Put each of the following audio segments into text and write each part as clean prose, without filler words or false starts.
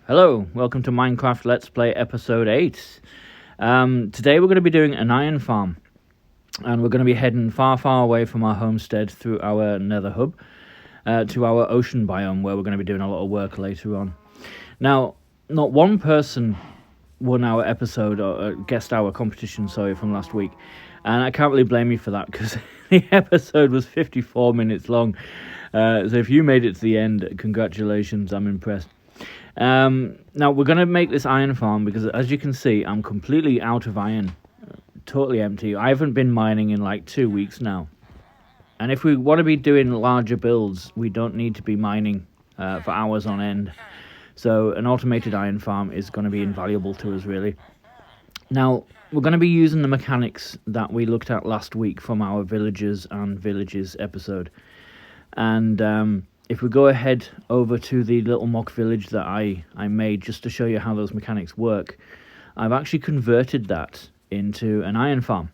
Hello, welcome to Minecraft Let's Play episode 8. Today we're going to be doing an iron farm, and we're going to be heading far away from our homestead through our nether hub to our ocean biome, where we're going to be doing a lot of work later on. Now, not one person won our episode, or guessed our competition, from last week, and I can't really blame you for that, because the episode was 54 minutes long. So if you made it to the end, congratulations, I'm impressed. Now we're going to make this iron farm because, as you can see, I'm completely out of iron, totally empty. I haven't been mining in like 2 weeks now, and if we want to be doing larger builds, we don't need to be mining for hours on end. So an automated iron farm is going to be invaluable to us, really. Now we're going to be using the mechanics that we looked at last week from our villagers and villages episode, and if we go ahead over to the little mock village that I made just to show you how those mechanics work, I've actually converted that into an iron farm.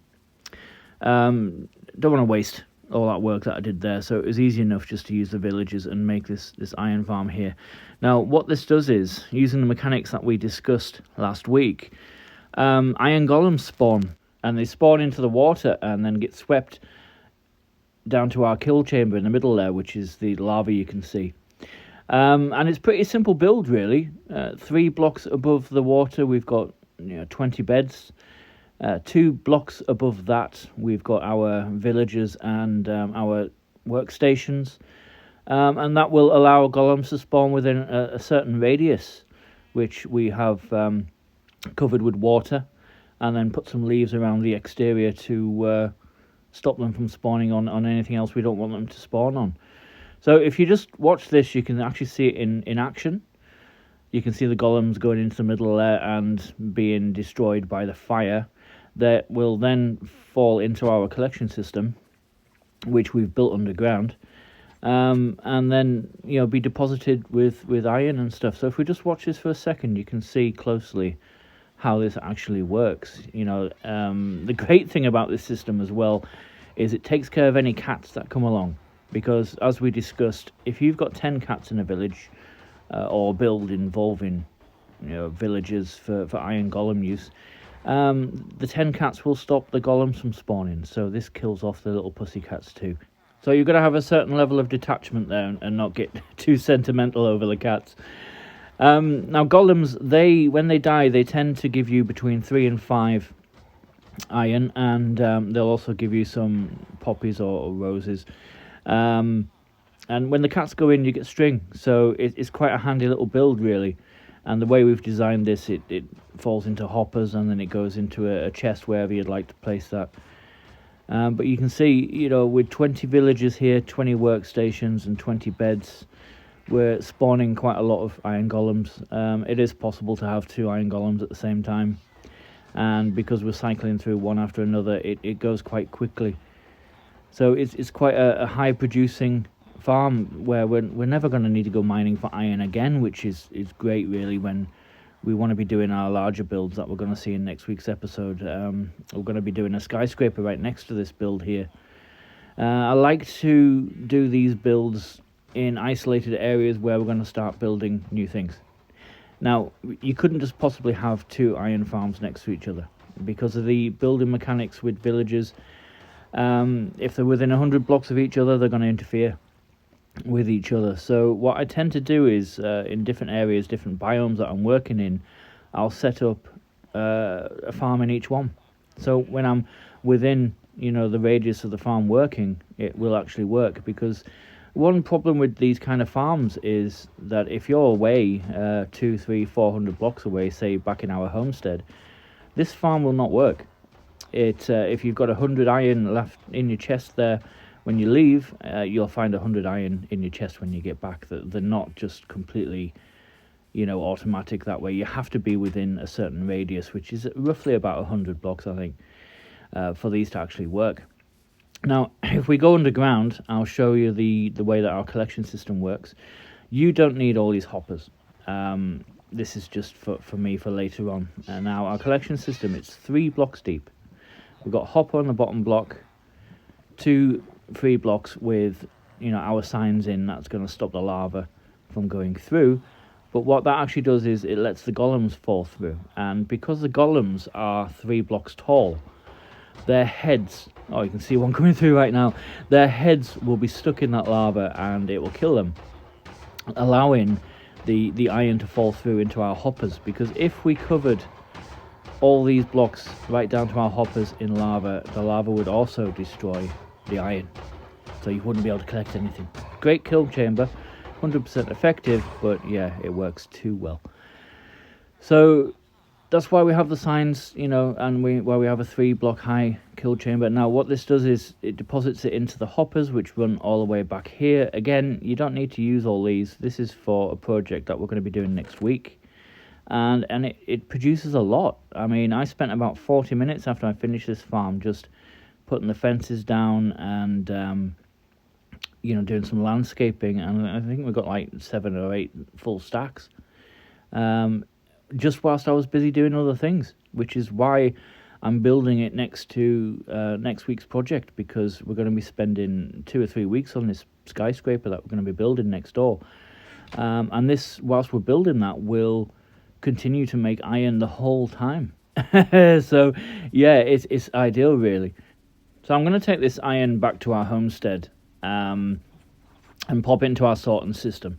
Don't want to waste all that work that I did there, so it was easy enough just to use the villages and make this iron farm here. Now, what this does is, using the mechanics that we discussed last week, iron golems spawn, and they spawn into the water and then get swept down to our kill chamber in the middle there, which is the lava you can see. And it's pretty simple build, really. 3 blocks above the water, we've got 20 beds. 2 blocks above that, we've got our villagers and our workstations. And that will allow golems to spawn within a certain radius, which we have covered with water, and then put some leaves around the exterior to stop them from spawning on anything else we don't want them to spawn on. So if you just watch this, you can actually see it in action. You can see the golems going into the middle there and being destroyed by the fire that will then fall into our collection system, which we've built underground, and then be deposited with iron and stuff. So if we just watch this for a second, you can see closely how this actually works. The great thing about this system as well is it takes care of any cats that come along, because as we discussed, if you've got 10 cats in a village or build involving villagers for iron golem use, the 10 cats will stop the golems from spawning, so this kills off the little pussy cats too. So you've got to have a certain level of detachment there and not get too sentimental over the cats. Now golems, when they die, they tend to give you between 3 and 5 iron, and they'll also give you some poppies or roses. And when the cats go in, you get string, so it's quite a handy little build, really. And the way we've designed this, it falls into hoppers, and then it goes into a chest wherever you'd like to place that. But you can see, with 20 villagers here, 20 workstations and 20 beds, we're spawning quite a lot of iron golems. It is possible to have 2 iron golems at the same time, and because we're cycling through one after another, it goes quite quickly. So it's quite a high producing farm where we're never going to need to go mining for iron again, which is great, really, when we want to be doing our larger builds that we're going to see in next week's episode. We're going to be doing a skyscraper right next to this build here. I like to do these builds in isolated areas where we're going to start building new things. Now, you couldn't just possibly have 2 iron farms next to each other because of the building mechanics with villagers. If they're within 100 blocks of each other, they're going to interfere with each other. So what I tend to do is, in different areas, different biomes that I'm working in, I'll set up a farm in each one. So when I'm within the radius of the farm working, it will actually work, because one problem with these kind of farms is that if you're away 200, 300, 400 blocks away, say back in our homestead, this farm will not work. If you've got 100 iron left in your chest there when you leave, you'll find 100 iron in your chest when you get back. They're not just completely automatic that way. You have to be within a certain radius, which is roughly about 100 blocks, I think, for these to actually work. Now, if we go underground, I'll show you the way that our collection system works. You don't need all these hoppers. This is just for me for later on. Now, our collection system, it's 3 blocks deep. We've got hopper on the bottom block, 2, 3 blocks with our signs in that's going to stop the lava from going through. But what that actually does is it lets the golems fall through. And because the golems are 3 blocks tall, their heads, oh, you can see one coming through right now, their heads will be stuck in that lava and it will kill them, allowing the iron to fall through into our hoppers. Because if we covered all these blocks right down to our hoppers in lava, the lava would also destroy the iron, so you wouldn't be able to collect anything. Great kill chamber, 100% effective, but yeah, it works too well. So that's why we have the signs, you know, and why we have a 3 block high kill chamber. Now what this does is it deposits it into the hoppers, which run all the way back here. Again, you don't need to use all these. This is for a project that we're going to be doing next week, and it produces a lot. I mean, I spent about 40 minutes after I finished this farm just putting the fences down and you know, doing some landscaping, and I think we got like 7 or 8 full stacks. Just whilst I was busy doing other things, which is why I'm building it next to next week's project, because we're going to be spending 2 or 3 weeks on this skyscraper that we're going to be building next door. And this, whilst we're building that, will continue to make iron the whole time. So yeah, it's ideal really. So I'm going to take this iron back to our homestead and pop it into our sorting system.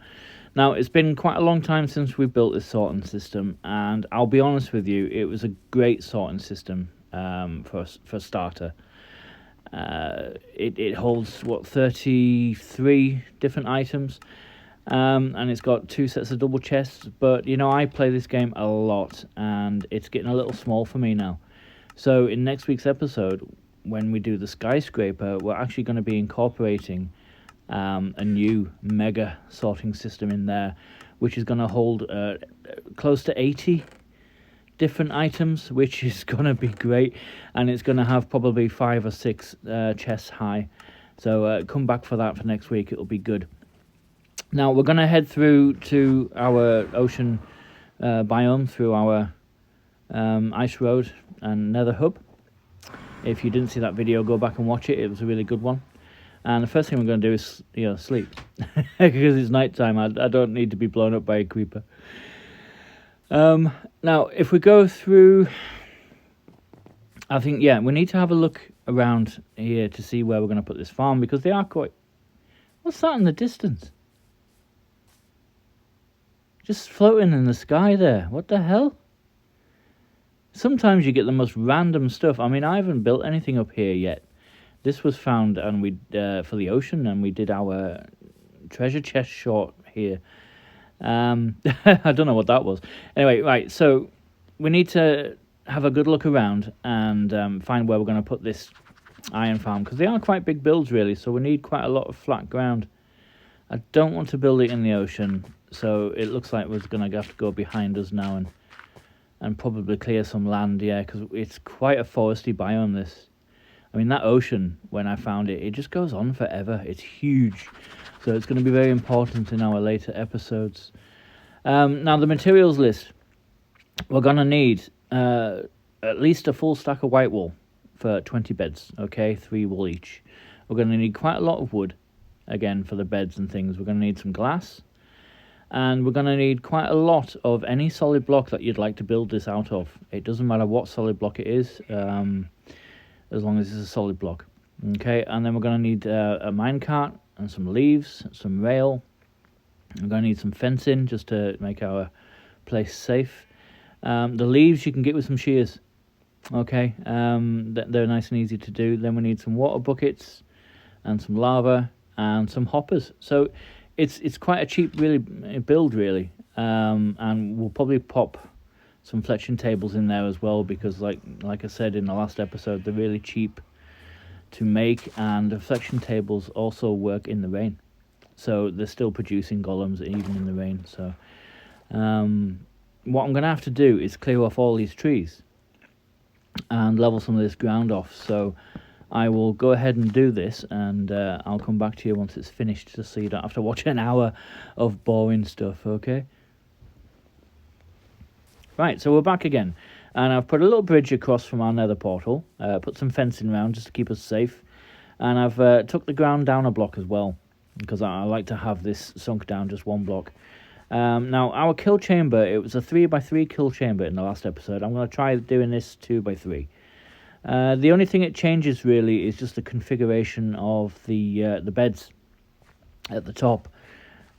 Now, it's been quite a long time since we've built this sorting system, and I'll be honest with you, it was a great sorting system for a starter. It holds, what, 33 different items, and it's got 2 sets of double chests, but, you know, I play this game a lot, and it's getting a little small for me now. So in next week's episode, when we do the skyscraper, we're actually going to be incorporating a new mega sorting system in there, which is going to hold close to 80 different items, which is going to be great, and it's going to have probably 5 or 6 chests high. So come back for that for next week. It'll be good. Now we're going to head through to our ocean biome through our ice road and nether hub. If you didn't see that video, go back and watch it. It was a really good one. And the first thing we're going to do is, you know, sleep. Because it's night time. I don't need to be blown up by a creeper. Now, if we go through, I think, yeah, we need to have a look around here to see where we're going to put this farm, because they are quite... What's that in the distance? Just floating in the sky there. What the hell? Sometimes you get the most random stuff. I mean, I haven't built anything up here yet. This was found and we for the ocean, and we did our treasure chest short here. I don't know what that was. Anyway, right, so we need to have a good look around and find where we're going to put this iron farm, because they are quite big builds really, so we need quite a lot of flat ground. I don't want to build it in the ocean, so it looks like we're going to have to go behind us now and probably clear some land, yeah, because it's quite a foresty biome, this. I mean, that ocean, when I found it, it just goes on forever. It's huge. So it's going to be very important in our later episodes. Now, the materials list. We're going to need at least a full stack of white wool for 20 beds, okay? 3 wool each. We're going to need quite a lot of wood, again, for the beds and things. We're going to need some glass. And we're going to need quite a lot of any solid block that you'd like to build this out of. It doesn't matter what solid block it is, as long as it's a solid block. Okay, and then we're going to need a minecart and some leaves, some rail. We're going to need some fencing just to make our place safe. The leaves you can get with some shears. Okay, they're nice and easy to do. Then we need some water buckets and some lava and some hoppers. So it's quite a cheap build really, and we'll probably pop some fletching tables in there as well, because like I said in the last episode, they're really cheap to make, and the flexion tables also work in the rain, so they're still producing golems even in the rain. So what I'm going to have to do is clear off all these trees and level some of this ground off. So I will go ahead and do this, and I'll come back to you once it's finished, just so you don't have to watch an hour of boring stuff, okay? Right, so we're back again, and I've put a little bridge across from our nether portal, put some fencing around just to keep us safe, and I've took the ground down a block as well, because I like to have this sunk down just 1 block. Now, our kill chamber, it was a 3x3 kill chamber in the last episode. I'm going to try doing this 2x3. The only thing it changes really is just the configuration of the beds at the top.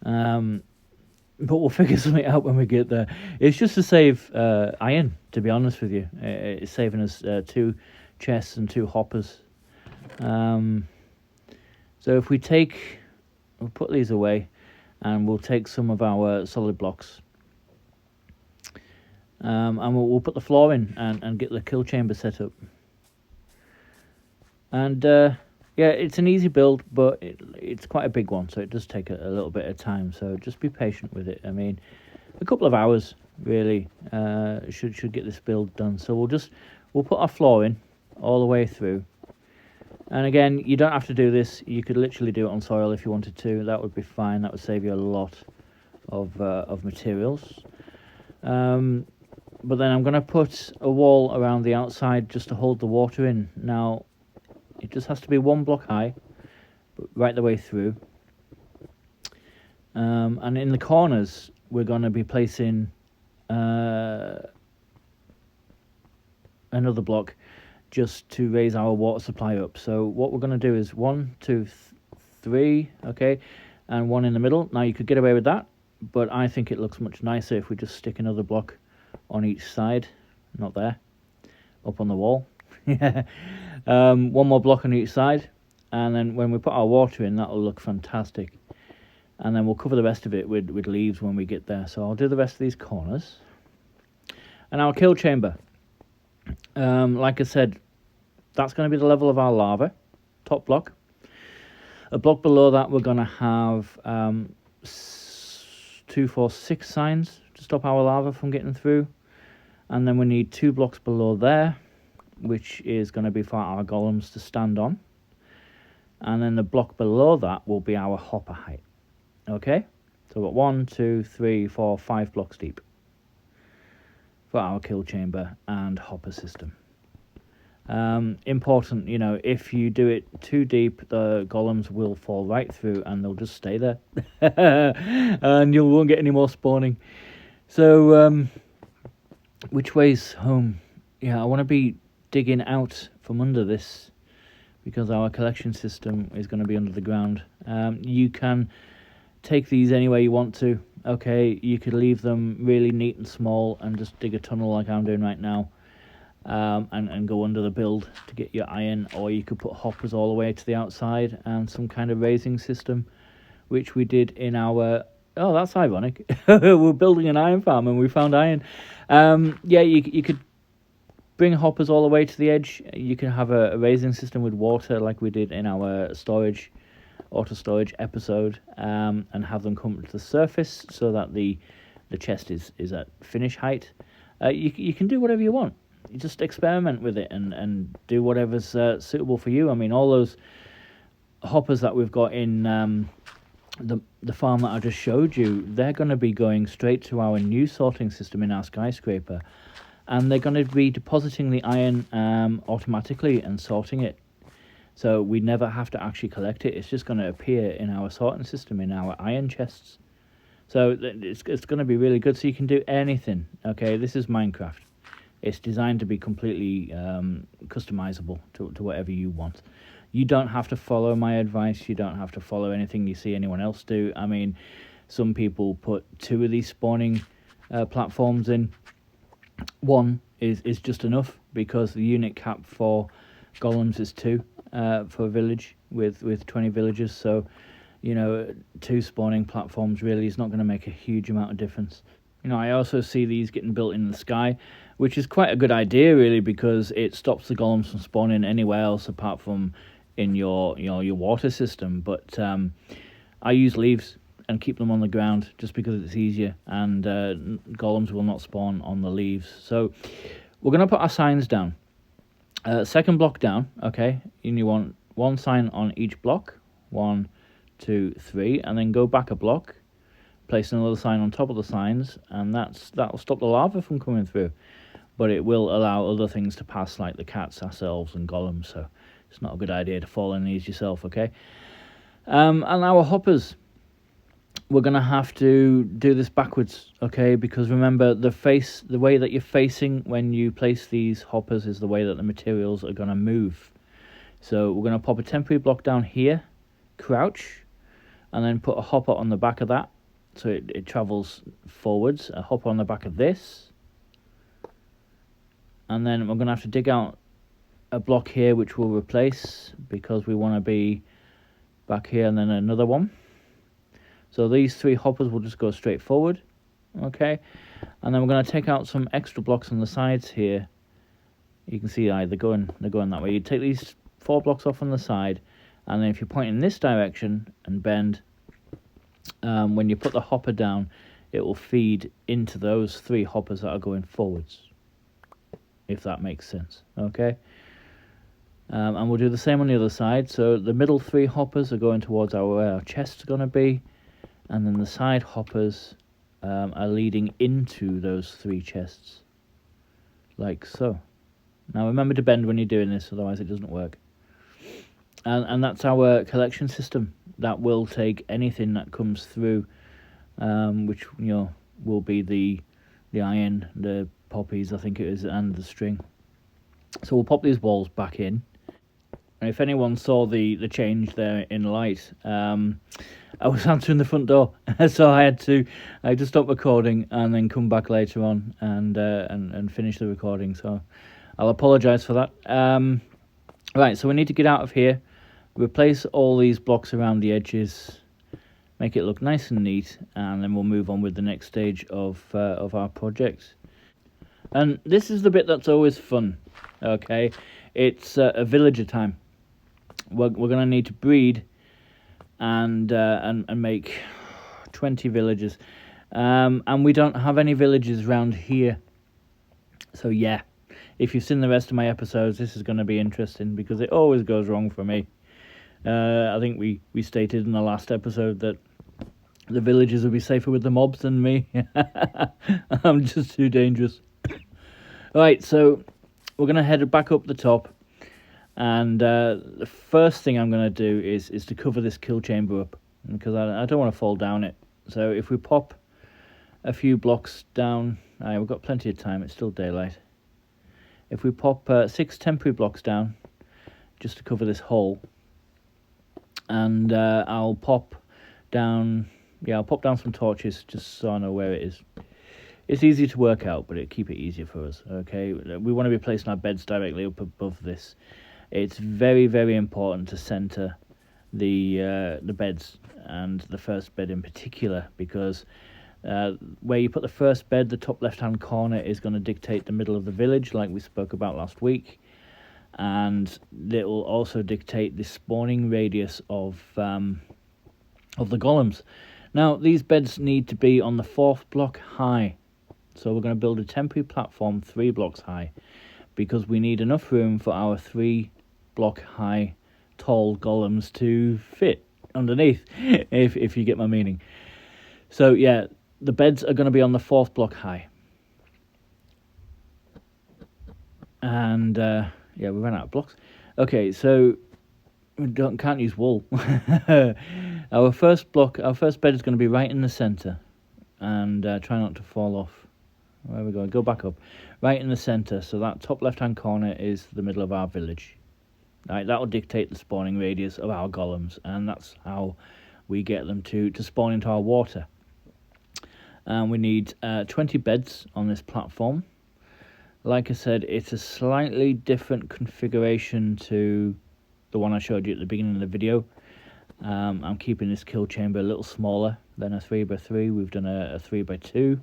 But we'll figure something out when we get there. It's just to save iron, to be honest with you. It's saving us 2 chests and 2 hoppers. So if we'll put these away, and we'll take some of our solid blocks. And we'll put the floor in and get the kill chamber set up. And yeah, it's an easy build, but it's quite a big one, so it does take a little bit of time. So just be patient with it. I mean, a couple of hours really should get this build done. So we'll put our floor in all the way through. And again, you don't have to do this. You could literally do it on soil if you wanted to. That would be fine. That would save you a lot of materials. But then I'm going to put a wall around the outside just to hold the water in. Now, it just has to be 1 block high, but right the way through. And in the corners, we're going to be placing another block just to raise our water supply up. So what we're going to do is 1, 2, 3, okay, and 1 in the middle. Now, you could get away with that, but I think it looks much nicer if we just stick another block on each side. Not there, up on the wall. Yeah. 1 more block on each side, and then when we put our water in, that'll look fantastic. And then we'll cover the rest of it with leaves when we get there. So I'll do the rest of these corners. And our kill chamber, like I said, that's going to be the level of our lava, top block. A block below that, we're going to have 2, 4, 6 signs to stop our lava from getting through. And then we need 2 blocks below there, which is going to be for our golems to stand on. And then the block below that will be our hopper height. Okay? So we've got 1, 2, 3, 4, 5 blocks deep for our kill chamber and hopper system. Important, you know, if you do it too deep, the golems will fall right through and they'll just stay there. And you won't get any more spawning. So, which way's home? Yeah, I want to be digging out from under this because our collection system is going to be under the ground. You can take these any way you want to. Okay, you could leave them really neat and small and just dig a tunnel like I'm doing right now, and go under the build to get your iron, or you could put hoppers all the way to the outside and some kind of raising system, which we did in our... Oh, that's ironic. We're building an iron farm and we found iron. Yeah, you could bring hoppers all the way to the edge. You can have a raising system with water like we did in our auto storage episode, and have them come to the surface so that the chest is at finish height. You can do whatever you want. You just experiment with it and do whatever's suitable for you. I mean, all those hoppers that we've got in the farm that I just showed you, they're going to be going straight to our new sorting system in our skyscraper, and they're going to be depositing the iron automatically and sorting it. So we never have to actually collect it. It's just going to appear in our sorting system, in our iron chests. So it's going to be really good. So you can do anything. Okay, this is Minecraft. It's designed to be completely customizable to whatever you want. You don't have to follow my advice. You don't have to follow anything you see anyone else do. I mean, some people put 2 of these spawning platforms in. 1 is just enough because the unit cap for golems is 2 for a village with 20 villagers. So, you know, 2 spawning platforms really is not going to make a huge amount of difference. You know, I also see these getting built in the sky, which is quite a good idea really, because it stops the golems from spawning anywhere else apart from in your water system. But I use leaves and keep them on the ground just because it's easier, and golems will not spawn on the leaves. So we're going to put our signs down. Second block down, okay, and you want 1 sign on each block, 1, 2, 3, and then go back a block, place another sign on top of the signs, and that'll stop the lava from coming through. But it will allow other things to pass, like the cats, ourselves, and golems. So it's not a good idea to fall in these yourself, okay? And our hoppers, we're going to have to do this backwards, okay? Because remember, the way that you're facing when you place these hoppers is the way that the materials are going to move. So we're going to pop a temporary block down here, crouch, and then put a hopper on the back of that, so it travels forwards. A hopper on the back of this, and then we're going to have to dig out a block here which we'll replace because we want to be back here, and then another one. So these 3 hoppers will just go straight forward, okay? And then we're going to take out some extra blocks on the sides here. You can see they're going that way. You take these 4 blocks off on the side, and then if you point in this direction and bend, when you put the hopper down, it will feed into those 3 hoppers that are going forwards, if that makes sense, okay? And we'll do the same on the other side. So the middle 3 hoppers are going towards where our chest's going to be, and then the side hoppers are leading into those 3 chests, like so. Now remember to bend when you're doing this, otherwise it doesn't work. And that's our collection system. That will take anything that comes through, which will be the iron, the poppies, I think it is, and the string. So we'll pop these walls back in. And if anyone saw the change there in light, I was answering the front door, so I had to stop recording and then come back later on and finish the recording. So I'll apologise for that. Right, so we need to get out of here, replace all these blocks around the edges, make it look nice and neat, and then we'll move on with the next stage of our project. And this is the bit that's always fun. Okay, it's a villager time. We're going to need to breed and make 20 villagers, and we don't have any villagers around here. So yeah, if you've seen the rest of my episodes, this is going to be interesting because it always goes wrong for me. I think we stated in the last episode that the villagers will be safer with the mobs than me. I'm just too dangerous. Right, so we're going to head back up the top. And the first thing I'm going to do is to cover this kill chamber up, because I don't want to fall down it. So if we pop a few blocks down, we've got plenty of time, it's still daylight. If we pop 6 temporary blocks down, just to cover this hole, and I'll pop down some torches just so I know where it is. It's easy to work out, but it'll keep it easier for us, okay? We want to be placing our beds directly up above this. It's very, very important to centre the beds, and the first bed in particular, because where you put the first bed, the top left-hand corner is going to dictate the middle of the village, like we spoke about last week, and it will also dictate the spawning radius of the golems. Now, these beds need to be on the 4th block high, so we're going to build a temporary platform 3 blocks high, because we need enough room for our 3 block high tall golems to fit underneath, if you get my meaning. So yeah, the beds are going to be on the 4th block high. And yeah, we ran out of blocks. Okay, so we can't use wool. Our first bed is going to be right in the centre, and try not to fall off. There we go, go back up. Right in the centre, so that top left-hand corner is the middle of our village. Right, that will dictate the spawning radius of our golems, and that's how we get them to spawn into our water. And we need 20 beds on this platform. Like I said, it's a slightly different configuration to the one I showed you at the beginning of the video. I'm keeping this kill chamber a little smaller than a 3x3. We've done a 3x2.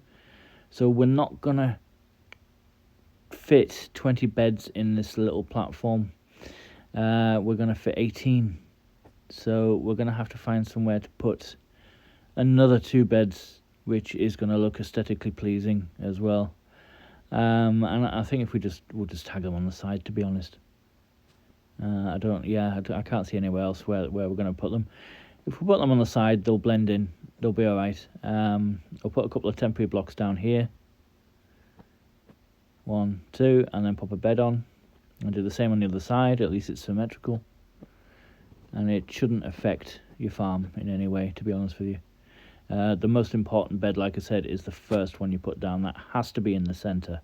So we're not going to fit 20 beds in this little platform. We're going to fit 18. So we're going to have to find somewhere to put another 2 beds, which is going to look aesthetically pleasing as well. And I think if we'll just tag them on the side, to be honest. I can't see anywhere else where we're going to put them. If we put them on the side, they'll blend in. They'll be all right. I'll put a couple of temporary blocks down here. 1, 2, and then pop a bed on. And do the same on the other side. At least it's symmetrical. And it shouldn't affect your farm in any way, to be honest with you. The most important bed, like I said, is the first one you put down. That has to be in the centre.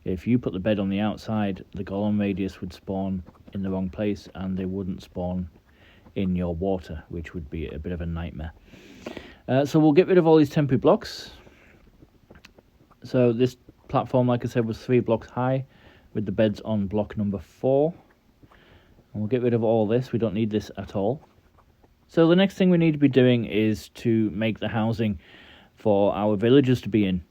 If you put the bed on the outside, the golem radius would spawn in the wrong place, and they wouldn't spawn in your water, which would be a bit of a nightmare. So we'll get rid of all these temporary blocks. So this platform, like I said, was 3 blocks high, with the beds on block number 4. And we'll get rid of all this. We don't need this at all. So the next thing we need to be doing is to make the housing for our villagers to be in.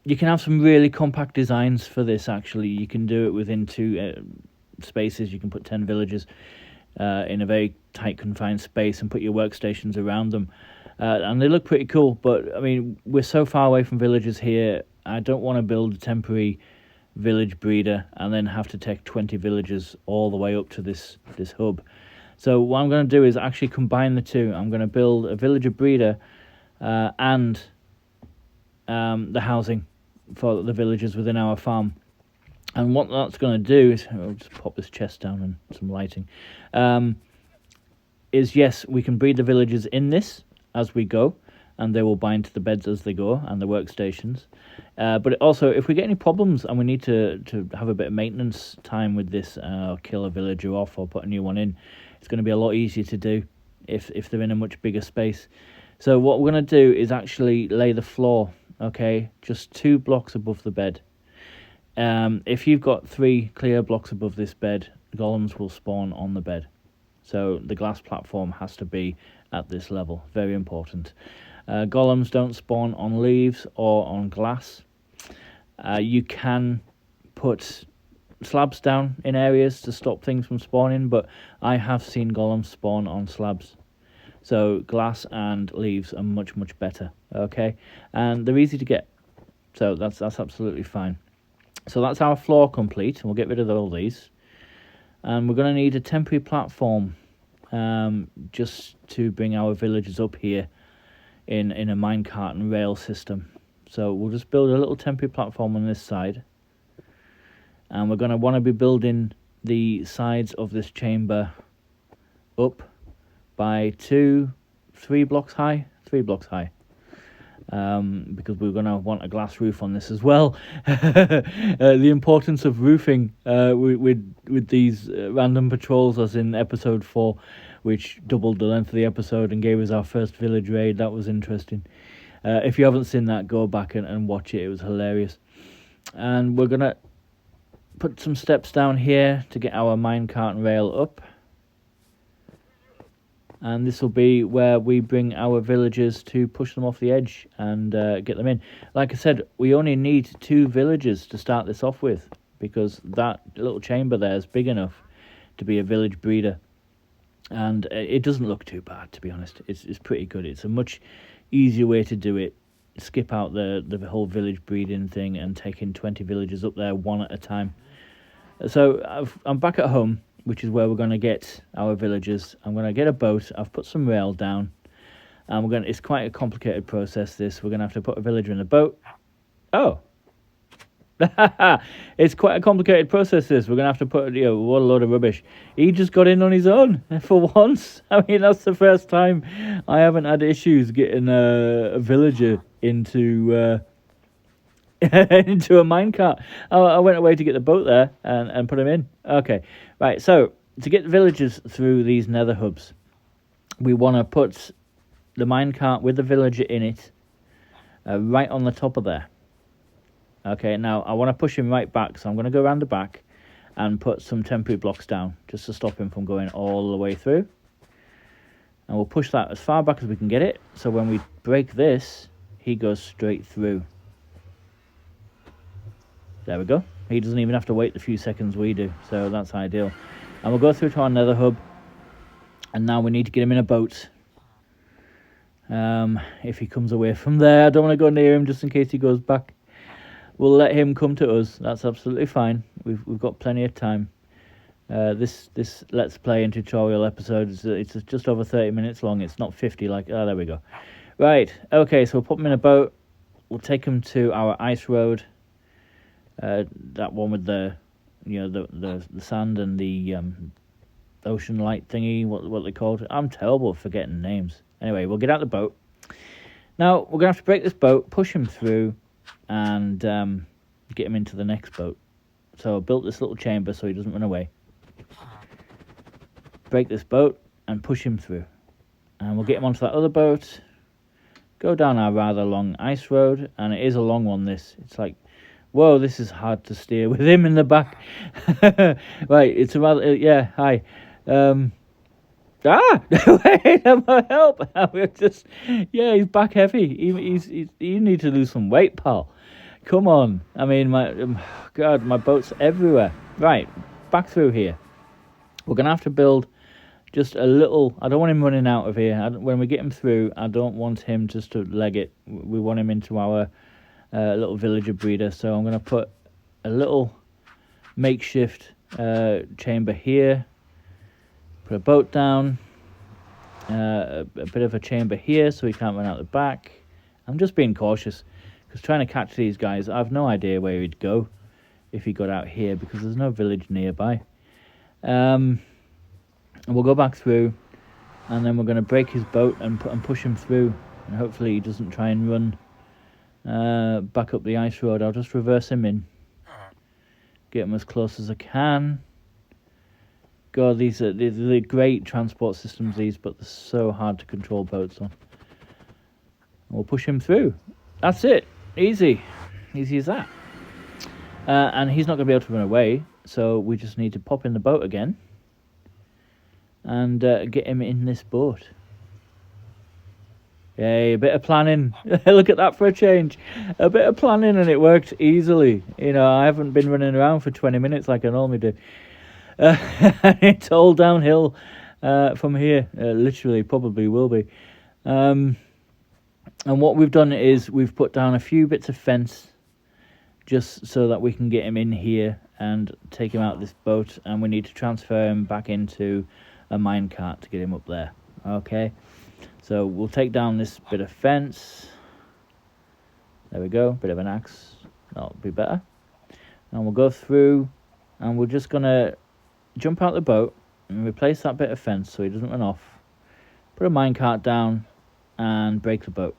You can have some really compact designs for this, actually. You can do it within 2 spaces. You can put 10 villagers in a very tight, confined space and put your workstations around them. And they look pretty cool, but, I mean, we're so far away from villagers here. I don't want to build a temporary village breeder and then have to take 20 villagers all the way up to this hub. So what I'm going to do is actually combine the two. I'm going to build a villager breeder and the housing for the villagers within our farm. And what that's going to do is, I'll just pop this chest down and some lighting, is yes, we can breed the villagers in this as we go, and they will bind to the beds as they go and the workstations. But also, if we get any problems and we need to have a bit of maintenance time with this, kill a villager off or put a new one in, it's going to be a lot easier to do if they're in a much bigger space. So what we're going to do is actually lay the floor, okay, just 2 blocks above the bed. If you've got 3 clear blocks above this bed, golems will spawn on the bed. So the glass platform has to be at this level. Very important. Golems don't spawn on leaves or on glass. You can put slabs down in areas to stop things from spawning, but I have seen golems spawn on slabs. So glass and leaves are much, much better, okay? And they're easy to get, so that's absolutely fine. So that's our floor complete. We'll get rid of all these. And we're going to need a temporary platform just to bring our villagers up here in a minecart and rail system. So we'll just build a little temporary platform on this side. And we're going to want to be building the sides of this chamber up by 3 blocks high. 3 blocks high. Because we're going to want a glass roof on this as well. The importance of roofing with these random patrols, as in episode 4, which doubled the length of the episode and gave us our first village raid. That was interesting. If you haven't seen that, go back and watch it. It was hilarious. And we're going to put some steps down here to get our minecart and rail up. And this will be where we bring our villagers to push them off the edge and get them in. Like I said, we only need 2 villagers to start this off with, because that little chamber there is big enough to be a village breeder. And it doesn't look too bad, to be honest. It's pretty good. It's a much easier way to do it. Skip out the whole village breeding thing and taking 20 villagers up there one at a time. So I'm back at home, which is where we're going to get our villagers. I'm going to get a boat. I've put some rail down. And it's quite a complicated process, this. We're going to have to put a villager in the boat. Oh. It's quite a complicated process, this. We're going to have to put, what a load of rubbish. He just got in on his own, for once. I mean, that's the first time I haven't had issues getting a villager into into a minecart. I went away to get the boat there and put him in. Okay, right, so to get villagers through these nether hubs, we want to put the minecart with the villager in it right on the top of there. Okay, now I want to push him right back, so I'm going to go around the back and put some temporary blocks down just to stop him from going all the way through. And we'll push that as far back as we can get it, so when we break this, he goes straight through. There we go. He doesn't even have to wait the few seconds we do, so that's ideal. And we'll go through to our nether hub, and now we need to get him in a boat. If he comes away from there, I don't want to go near him just in case he goes back. We'll let him come to us. That's absolutely fine. We've got plenty of time. This Let's Play and tutorial episode it's just over 30 minutes long. It's not 50 like... Oh, there we go. Right. Okay, so we'll put him in a boat. We'll take him to our ice road. That one with the sand and the ocean light thingy, what they called it. I'm terrible at forgetting names. Anyway, we'll get out the boat. Now, we're going to have to break this boat, push him through, and get him into the next boat. So I built this little chamber so he doesn't run away. Break this boat and push him through. And we'll get him onto that other boat, go down our rather long ice road, and it is a long one, this. It's like, whoa, this is hard to steer with him in the back. Right, it's a rather, yeah, hi. Wait, help. We're just, yeah, he's back heavy. You need to lose some weight, pal. Come on. I mean, God, my boat's everywhere. Right, back through here. We're going to have to build just a little. I don't want him running out of here. When we get him through, I don't want him just to leg it. We want him into our little villager breeder. So I'm going to put a little makeshift chamber here. Put a boat down. A bit of a chamber here so he can't run out the back. I'm just being cautious because trying to catch these guys, I have no idea where he'd go if he got out here because there's no village nearby. And we'll go back through, and then we're going to break his boat and push him through, and hopefully he doesn't try and run back up the ice road. I'll just reverse him in, get him as close as I can. God, these are great transport systems, these, but they're so hard to control boats on. We'll push him through. That's it. Easy as that. And he's not going to be able to run away, so we just need to pop in the boat again and get him in this boat. Yay, a bit of planning. Look at that for a change. A bit of planning and it worked easily. You know, I haven't been running around for 20 minutes like I normally do. It's all downhill from here. Literally, probably will be. And what we've done is we've put down a few bits of fence just so that we can get him in here and take him out of this boat, and we need to transfer him back into a minecart to get him up there. Okay, so we'll take down this bit of fence. There we go, bit of an axe, that'll be better. And we'll go through, and we're just gonna jump out the boat and replace that bit of fence so he doesn't run off. Put a minecart down and break the boat.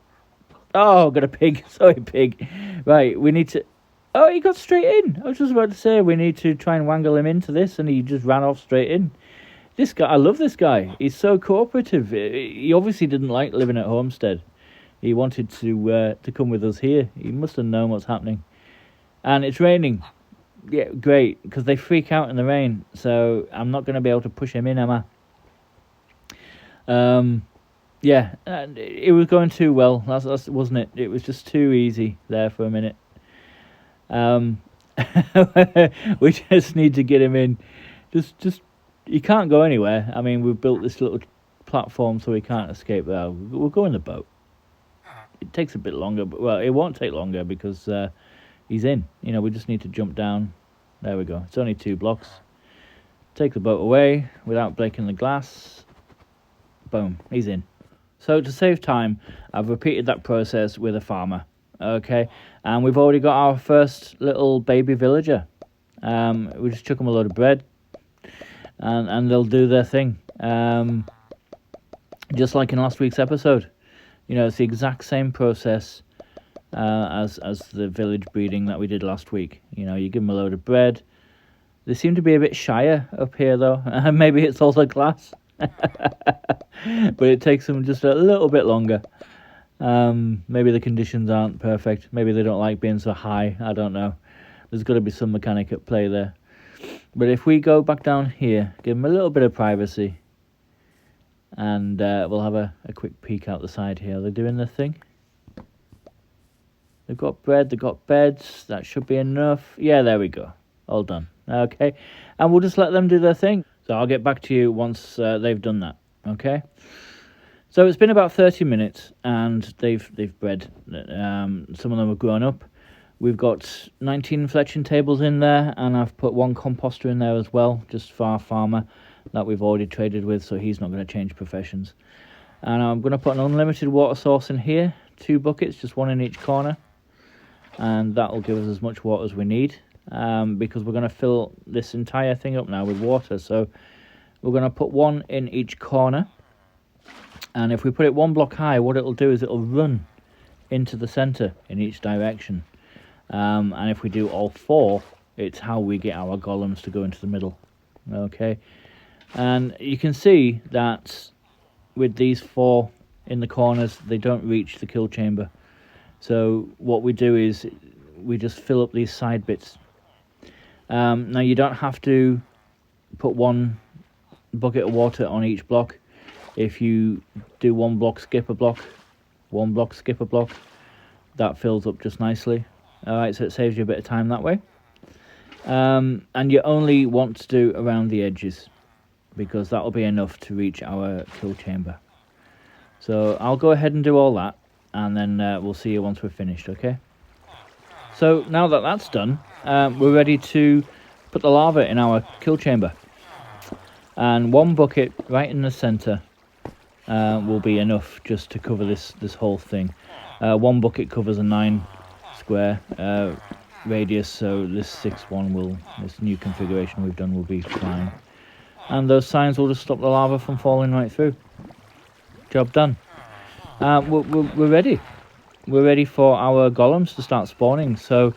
Oh, got a pig. Sorry, pig. Right, we need to... Oh, he got straight in. I was just about to say we need to try and wangle him into this, and he just ran off straight in. This guy, I love this guy. He's so cooperative. He obviously didn't like living at Homestead. He wanted to come with us here. He must have known what's happening. And it's raining. Yeah, great, because they freak out in the rain. So I'm not going to be able to push him in, am I? Yeah, and it was going too well. That's wasn't it? It was just too easy there for a minute. We just need to get him in. Just he can't go anywhere. I mean, we've built this little platform so he can't escape there. We'll go in the boat. It takes a bit longer, but well, it won't take longer because he's in. You know, we just need to jump down. There we go. It's only 2 blocks. Take the boat away without breaking the glass. Boom, he's in. So to save time, I've repeated that process with a farmer. Okay, and we've already got our first little baby villager. We just chuck them a load of bread, and they'll do their thing. Just like in last week's episode, you know, it's the exact same process as the village breeding that we did last week. You know, you give them a load of bread. They seem to be a bit shyer up here, though. Maybe it's all the glass, but it takes them just a little bit longer. Maybe the conditions aren't perfect. Maybe they don't like being so high. I don't know. There's got to be some mechanic at play there. But if we go back down here, give them a little bit of privacy, and we'll have a quick peek out the side here. They're doing their thing. They've got bread, they've got beds. That should be enough. Yeah, there we go. All done. Okay. And we'll just let them do their thing. So I'll get back to you once they've done that. Okay. So it's been about 30 minutes, and they've bred. Some of them have grown up. We've got 19 fletching tables in there, and I've put 1 composter in there as well, just for our farmer that we've already traded with, so he's not going to change professions. And I'm going to put an unlimited water source in here, 2 buckets, just 1 in each corner, and that will give us as much water as we need, because we're going to fill this entire thing up now with water. So we're going to put 1 in each corner. And if we put it one block high, what it'll do is it'll run into the center in each direction. And if we do all 4, it's how we get our golems to go into the middle. Okay, and you can see that with these 4 in the corners, they don't reach the kill chamber. So what we do is we just fill up these side bits. Now you don't have to put 1 bucket of water on each block. If you do 1 block, skip a block, 1 block, skip a block, that fills up just nicely. Alright, so it saves you a bit of time that way. And you only want to do around the edges, because that'll be enough to reach our kill chamber. So I'll go ahead and do all that, and then we'll see you once we're finished, okay? So now that that's done, we're ready to put the lava in our kill chamber. And 1 bucket right in the center will be enough just to cover this whole thing. 1 bucket covers a 9 square radius, so this 6-1 this new configuration we've done will be fine. And those signs will just stop the lava from falling right through. Job done. We're ready. We're ready for our golems to start spawning. So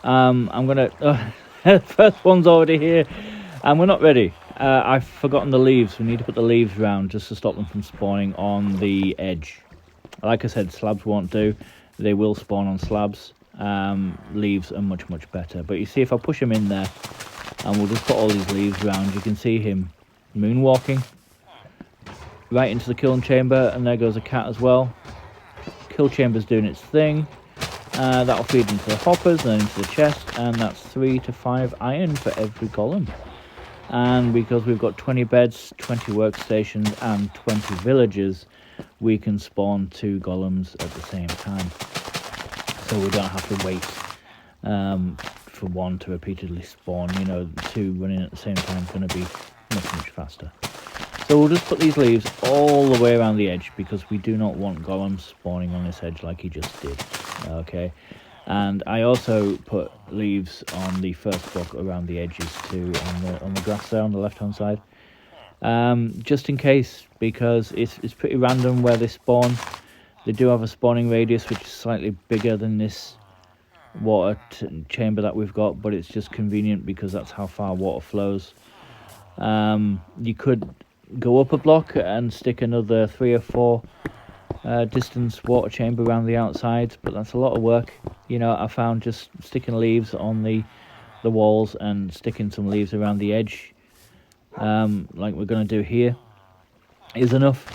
I'm gonna. First one's already here, and we're not ready. I've forgotten the leaves. We need to put the leaves round just to stop them from spawning on the edge. Like I said, slabs won't do. They will spawn on slabs. Leaves are much better. But you see, if I push him in there, and we'll just put all these leaves round, you can see him moonwalking right into the kill chamber, and there goes a cat as well. Kill chamber's doing its thing. That'll feed into the hoppers, then into the chest, and that's 3 to 5 iron for every golem. And because we've got 20 beds, 20 workstations, and 20 villagers, we can spawn 2 golems at the same time. So we don't have to wait for 1 to repeatedly spawn. 2 running at the same time is going to be much faster. So we'll just put these leaves all the way around the edge, because we do not want golems spawning on this edge like he just did. Okay, and I also put leaves on the first block around the edges too, on the grass there on the left hand side, just in case, because it's pretty random where they spawn. They do have a spawning radius which is slightly bigger than this water chamber that we've got, but it's just convenient because that's how far water flows. You could go up a block and stick another 3 or 4 distance water chamber around the outside, but that's a lot of work. I found just sticking leaves on the walls and sticking some leaves around the edge, like we're going to do here, is enough,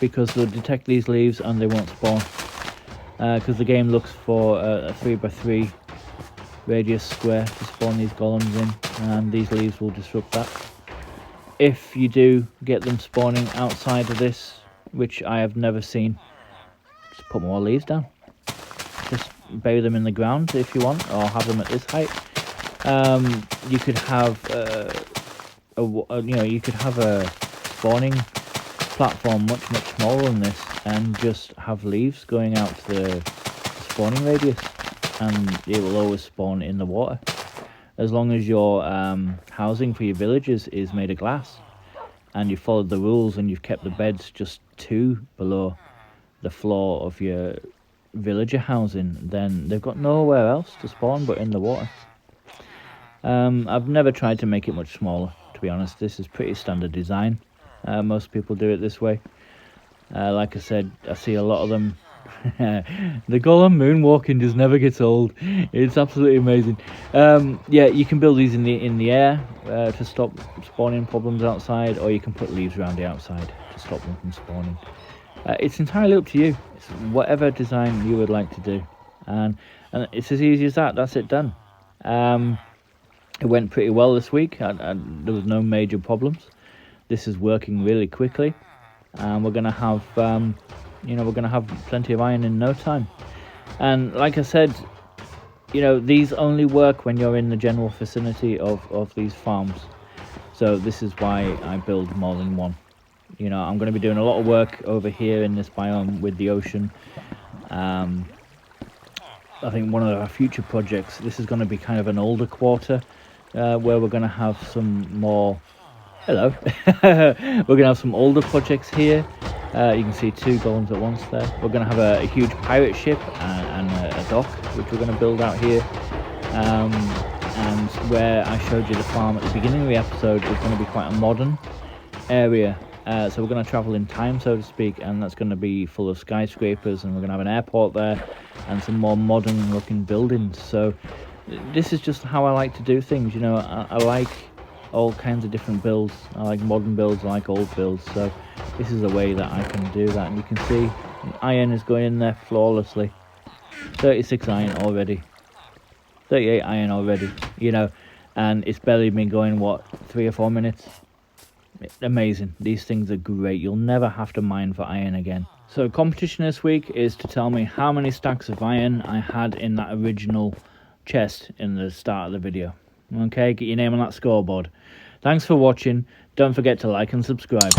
because they'll detect these leaves and they won't spawn, because the game looks for a 3x3 radius square to spawn these golems in, and these leaves will disrupt that. If you do get them spawning outside of this, which I have never seen, just put more leaves down. Just bury them in the ground if you want, or have them at this height. You could have you could have a spawning platform much smaller than this, and just have leaves going out to the spawning radius, and it will always spawn in the water, as long as your housing for your villagers is made of glass, and you followed the rules and you've kept the beds just 2 below the floor of your villager housing, then they've got nowhere else to spawn but in the water. I've never tried to make it much smaller, to be honest. This is pretty standard design. Most people do it this way. Like I said, I see a lot of them. The golem moonwalking just never gets old. It's absolutely amazing. Yeah, you can build these in the air to stop spawning problems outside, or you can put leaves around the outside to stop them from spawning. It's entirely up to you. It's whatever design you would like to do, and it's as easy as that. That's it, done. It went pretty well this week. There was no major problems. This is working really quickly, and we're gonna have we're gonna have plenty of iron in no time. And like I said, these only work when you're in the general vicinity of these farms. So this is why I build more than one. I'm going to be doing a lot of work over here in this biome with the ocean. I think one of our future projects, this is going to be kind of an older quarter, where we're going to have some more... Hello. We're going to have some older projects here, You can see 2 golems at once there. We're going to have a huge pirate ship and a dock, which we're going to build out here. And where I showed you the farm at the beginning of the episode is going to be quite a modern area. So we're going to travel in time, so to speak, and that's going to be full of skyscrapers, and we're going to have an airport there and some more modern looking buildings. So this is just how I like to do things. You know, I like all kinds of different builds. I like modern builds, I like old builds, so this is a way that I can do that. And you can see iron is going in there flawlessly. 36 iron already, 38 iron already, you know, and it's barely been going, what, 3 or 4 minutes? Amazing. These things are great. You'll never have to mine for iron again. So competition this week is to tell me how many stacks of iron I had in that original chest in the start of the video. Okay, get your name on that scoreboard. Thanks for watching. Don't forget to like and subscribe.